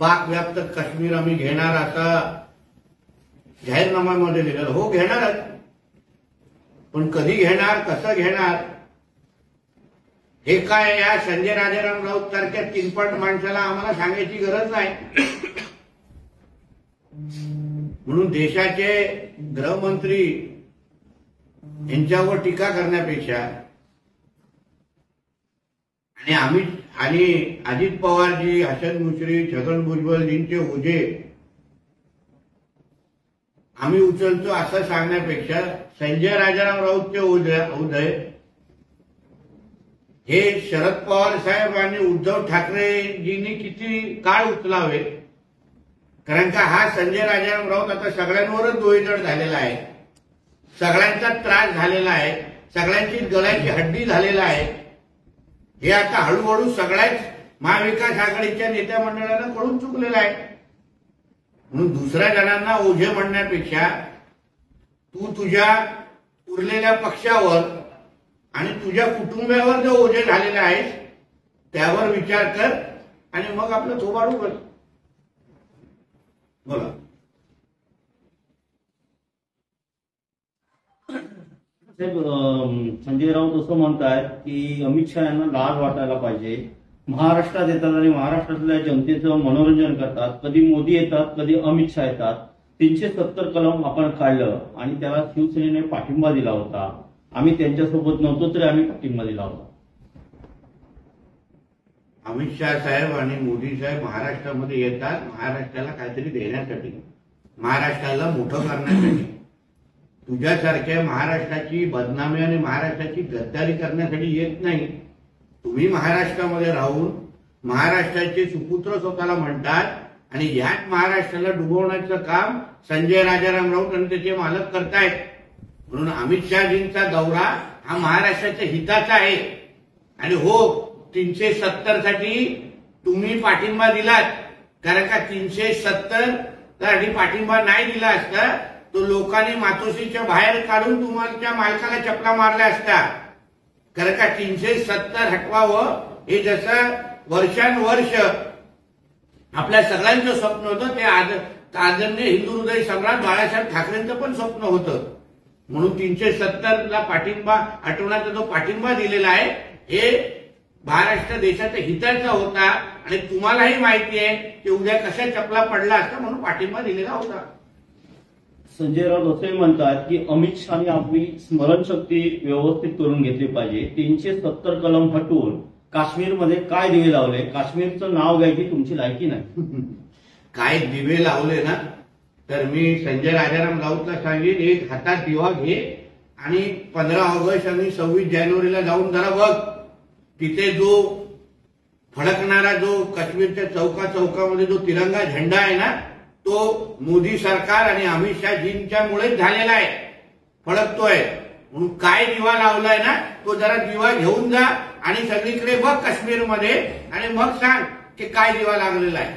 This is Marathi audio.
पाक व्याप्त काश्मीर आम्ही घेणार असा जाहीरनाम्यामध्ये लिहिलं. हो घेणारच, पण कधी घेणार, कसं घेणार, हे काय या संजय राजाराम राऊत सारख्या तिनपट माणसाला आम्हाला सांगायची गरज नाही. म्हणून देशाचे गृहमंत्री यांच्यावर टीका करण्यापेक्षा आणि अजित पवारजी, हसन मुश्रीफ, छगन भुजबळजींचे ओझे आम्ही उचलतो असं सांगण्यापेक्षा संजय राजाराम राऊतचे ओझे हे शरद पवार साहेब आणि उद्धव ठाकरेजींनी किती काळ उचलावे. कारण का हा संजय राजाराम राऊत आता सगळ्यांवरच डोईजड झालेला आहे, सगळ्यांचा त्रास झालेला आहे, सगळ्यांची गळ्याची हड्डी झालेला आहे. हे आता हळूहळू सगळ्याच महाविकास आघाडीच्या नेत्या मंडळांना कळून चुकलेलं आहे. म्हणून दुसऱ्या जणांना ओझे म्हणण्यापेक्षा तू तुझ्या उरलेल्या पक्षावर आणि तुझ्या कुटुंबावर जो ओझे झालेले आहेस त्यावर विचार कर आणि मग आपलं थोबाडू कर. बोला. संजय राऊत असं म्हणतात की अमित शहा यांना लाज वाटायला पाहिजे. महाराष्ट्रात येतात आणि महाराष्ट्रातल्या जनतेचं मनोरंजन करतात. कधी मोदी येतात, कधी अमित शहा येतात. 370 कलम आपण काढलं आणि त्याला शिवसेनेने पाठिंबा दिला होता. आम्ही त्यांच्यासोबत नव्हतो तरी आम्ही पाठिंबा दिला होता. अमित शहा साहेब आणि मोदी साहेब महाराष्ट्रामध्ये येतात महाराष्ट्राला काहीतरी देण्यासाठी, महाराष्ट्राला मोठं करण्यासाठी. तुझ्यासारख्या महाराष्ट्राची बदनामी आणि महाराष्ट्राची गद्दारी करण्यासाठी येत नाही. तुम्ही महाराष्ट्रामध्ये राहून महाराष्ट्राचे सुपुत्र स्वतःला म्हणतात आणि ह्याच महाराष्ट्राला डुबवण्याचं काम संजय राजाराम राऊत आणि त्याचे मालक करतायत. म्हणून अमित शहाजींचा दौरा हा महाराष्ट्राच्या हिताचा आहे. आणि हो, 370 साठी तुम्ही पाठिंबा दिलात, कारण का 370 साठी पाठिंबा नाही दिला असता तो लोकांनी मातोश्रीच्या बाहेर काढून तुमच्या मालकाला चपला मारल्या असत्या. कारण का 370 हटवावं हे जसं वर्षानुवर्ष आपल्या सगळ्यांचं स्वप्न होतं, ते आदरणीय हिंदू हृदय सम्राट बाळासाहेब ठाकरेंचं पण स्वप्न होतं. म्हणून 370ला पाठिंबा हटवण्याचा जो पाठिंबा दिलेला आहे हे महाराष्ट्र देशाच्या हिताचा होता. आणि तुम्हालाही माहिती आहे की उद्या कशा चपला पडला असता म्हणून पाठिंबा दिलेला होता. संजय राऊत असे म्हणतात की अमित शहाने आपली स्मरणशक्ती व्यवस्थित करून घेतली पाहिजे. 370 कलम हटवून काश्मीरमध्ये काय दिवे लावले, काश्मीरचं नाव घ्यायची तुमची लायकी नाही. काय दिवे लावले ना, तर मी संजय राजाराम राऊतला सांगेन, एक हातात दिवा घे आणि 15 ऑगस्ट आणि 26 जानेवारीला जाऊन जरा बघ. तिथे जो फडकणारा जो काश्मीरच्या चौकामध्ये जो तिरंगा झेंडा आहे ना, तो मोदी सरकार आणि अमित शहाजींच्यामुळेच झालेला आहे, फडकतोय. म्हणून काय दिवा लावलाय ना, तो जरा दिवा घेऊन जा आणि सगळीकडे बघ काश्मीरमध्ये आणि मग सांग की काय दिवा लागलेला आहे.